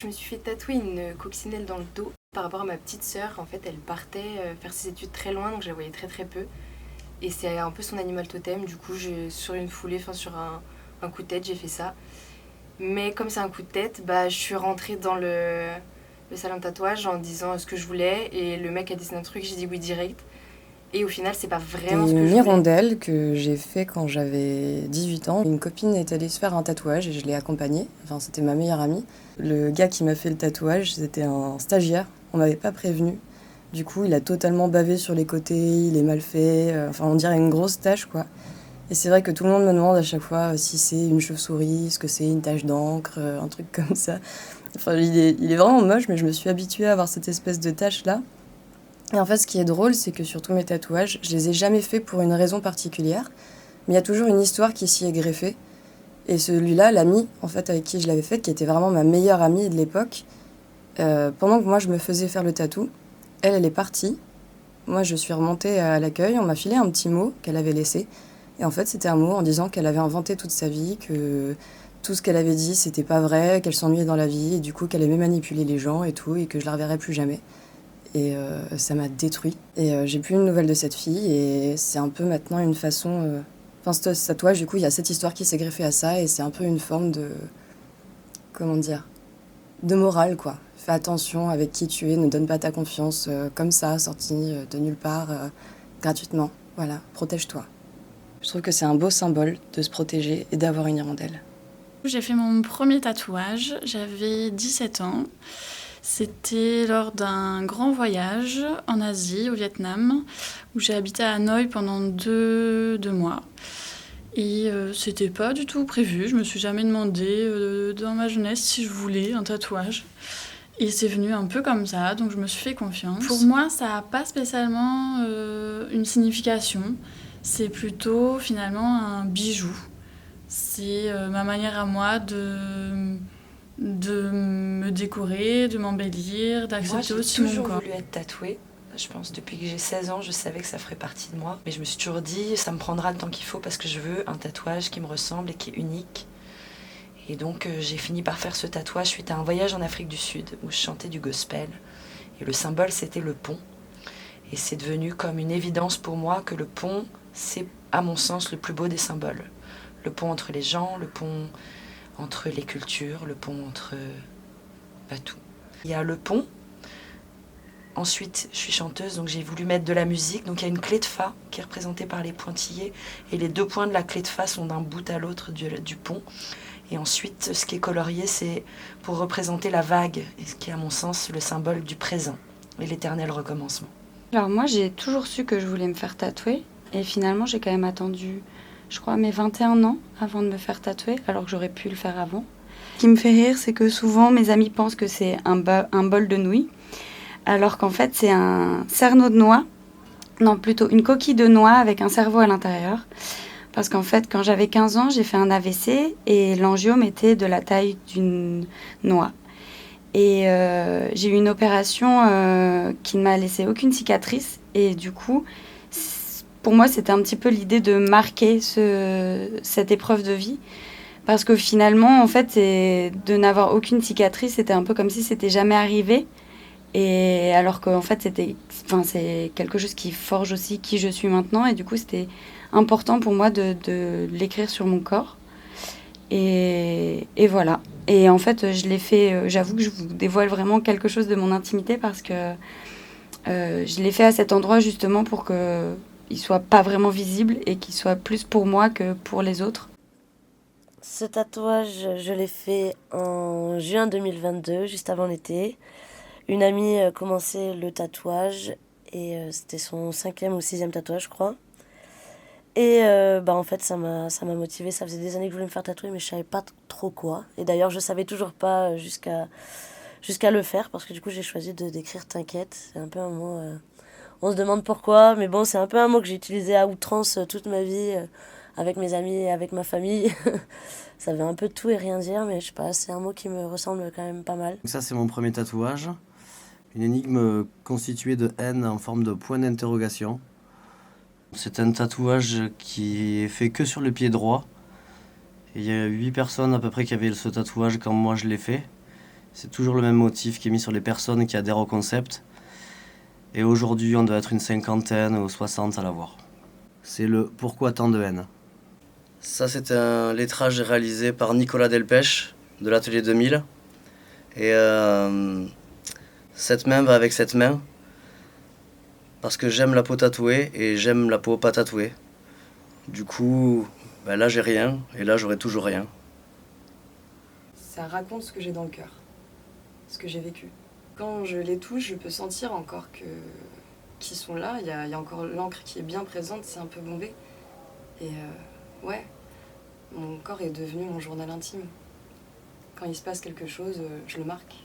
Je me suis fait tatouer une coccinelle dans le dos par rapport à ma petite sœur. En fait, elle partait faire ses études très loin, donc je la voyais très très peu. Et c'est un peu son animal totem. Du coup, sur une foulée, sur un coup de tête, j'ai fait ça. Mais comme c'est un coup de tête, je suis rentrée dans le salon de tatouage en disant ce que je voulais. Et le mec a dessiné un truc, j'ai dit oui direct. Et au final, c'est pas vraiment ce que Une je voulais. hirondelle que j'ai fait quand j'avais 18 ans. Une copine est allée se faire un tatouage et je l'ai accompagnée. Enfin, c'était ma meilleure amie. Le gars qui m'a fait le tatouage, c'était un stagiaire. On m'avait pas prévenu. Du coup, il a totalement bavé sur les côtés, il est mal fait. Enfin, on dirait une grosse tache, quoi. Et c'est vrai que tout le monde me demande à chaque fois si c'est une chauve-souris, ce que c'est une tache d'encre, un truc comme ça. Enfin, il est vraiment moche, mais je me suis habituée à avoir cette espèce de tache-là. Et en fait, ce qui est drôle, c'est que sur tous mes tatouages, je les ai jamais faits pour une raison particulière, mais il y a toujours une histoire qui s'y est greffée. Et celui-là, l'ami, en fait, avec qui je l'avais fait, qui était vraiment ma meilleure amie de l'époque, pendant que moi je me faisais faire le tatou, elle est partie. Moi, je suis remontée à l'accueil, on m'a filé un petit mot qu'elle avait laissé. Et en fait, c'était un mot en disant qu'elle avait inventé toute sa vie, que tout ce qu'elle avait dit, c'était pas vrai, qu'elle s'ennuyait dans la vie, et du coup qu'elle aimait manipuler les gens et tout, et que je la reverrais plus jamais. Et ça m'a détruit. Et j'ai plus une nouvelle de cette fille. Et c'est un peu maintenant une façon... Enfin, ce tatouage, du coup, il y a cette histoire qui s'est greffée à ça. Et c'est un peu une forme de... Comment dire? De morale, quoi. Fais attention avec qui tu es. Ne donne pas ta confiance comme ça, sortie de nulle part, gratuitement. Voilà, protège-toi. Je trouve que c'est un beau symbole de se protéger et d'avoir une hirondelle. J'ai fait mon premier tatouage, j'avais 17 ans. C'était lors d'un grand voyage en Asie, au Vietnam, où j'ai habité à Hanoï pendant deux mois. Et c'était pas du tout prévu, je me suis jamais demandé dans ma jeunesse si je voulais un tatouage. Et c'est venu un peu comme ça, donc je me suis fait confiance. Pour moi, ça n'a pas spécialement une signification, c'est plutôt finalement un bijou. C'est ma manière à moi de me décorer, de m'embellir, d'accepter aussi mon corps. Moi, j'ai toujours voulu être tatouée. Je pense depuis que j'ai 16 ans, je savais que ça ferait partie de moi. Mais je me suis toujours dit, ça me prendra le temps qu'il faut parce que je veux un tatouage qui me ressemble et qui est unique. Et donc, j'ai fini par faire ce tatouage suite à un voyage en Afrique du Sud où je chantais du gospel. Et le symbole, c'était le pont. Et c'est devenu comme une évidence pour moi que le pont, c'est à mon sens le plus beau des symboles. Le pont entre les gens, le pont entre les cultures, le pont entre tout. Il y a le pont. Ensuite, je suis chanteuse, donc j'ai voulu mettre de la musique. Donc il y a une clé de fa qui est représentée par les pointillés. Et les deux points de la clé de fa sont d'un bout à l'autre du pont. Et ensuite, ce qui est colorié, c'est pour représenter la vague, et ce qui est à mon sens le symbole du présent et l'éternel recommencement. Alors moi, j'ai toujours su que je voulais me faire tatouer. Et finalement, j'ai quand même attendu, je crois, mes 21 ans avant de me faire tatouer, alors que j'aurais pu le faire avant. Ce qui me fait rire, c'est que souvent, mes amis pensent que c'est un bol de nouilles, alors qu'en fait, c'est un cerneau de noix. Non, plutôt une coquille de noix avec un cerveau à l'intérieur. Parce qu'en fait, quand j'avais 15 ans, j'ai fait un AVC et l'angiome était de la taille d'une noix. Et j'ai eu une opération qui ne m'a laissé aucune cicatrice. Et du coup, pour moi, c'était un petit peu l'idée de marquer cette épreuve de vie. Parce que finalement, en fait, de n'avoir aucune cicatrice, c'était un peu comme si c'était jamais arrivé. Et alors qu'en fait, c'est quelque chose qui forge aussi qui je suis maintenant. Et du coup, c'était important pour moi de l'écrire sur mon corps. Et voilà. Et en fait, je l'ai fait, j'avoue que je vous dévoile vraiment quelque chose de mon intimité parce que je l'ai fait à cet endroit justement pour qu'il soit pas vraiment visible et qu'il soit plus pour moi que pour les autres. Ce tatouage, je l'ai fait en juin 2022, juste avant l'été. Une amie commençait le tatouage et c'était son 5e ou 6e tatouage, je crois. Et en fait, ça m'a motivée. Ça faisait des années que je voulais me faire tatouer, mais je savais pas trop quoi. Et d'ailleurs, je savais toujours pas jusqu'à le faire, parce que du coup, j'ai choisi d'écrire T'inquiète. C'est un peu un mot... on se demande pourquoi, mais bon, c'est un peu un mot que j'ai utilisé à outrance toute ma vie, avec mes amis et avec ma famille. Ça veut un peu tout et rien dire, mais je sais pas, c'est un mot qui me ressemble quand même pas mal. Ça, c'est mon premier tatouage. Une énigme constituée de N en forme de point d'interrogation. C'est un tatouage qui est fait que sur le pied droit. Et il y a 8 personnes à peu près qui avaient ce tatouage quand moi je l'ai fait. C'est toujours le même motif qui est mis sur les personnes qui adhèrent au concept. Et aujourd'hui, on doit être une 50aine ou 60 à l'avoir. C'est le « Pourquoi tant de haine ?» Ça, c'est un lettrage réalisé par Nicolas Delpech de l'Atelier 2000. Et cette main va avec cette main parce que j'aime la peau tatouée et j'aime la peau pas tatouée. Du coup, ben là, j'ai rien et là, j'aurai toujours rien. Ça raconte ce que j'ai dans le cœur, ce que j'ai vécu. Quand je les touche, je peux sentir encore qu'ils sont là. Il y a encore l'encre qui est bien présente, c'est un peu bombé. Et ouais, mon corps est devenu mon journal intime. Quand il se passe quelque chose, je le marque.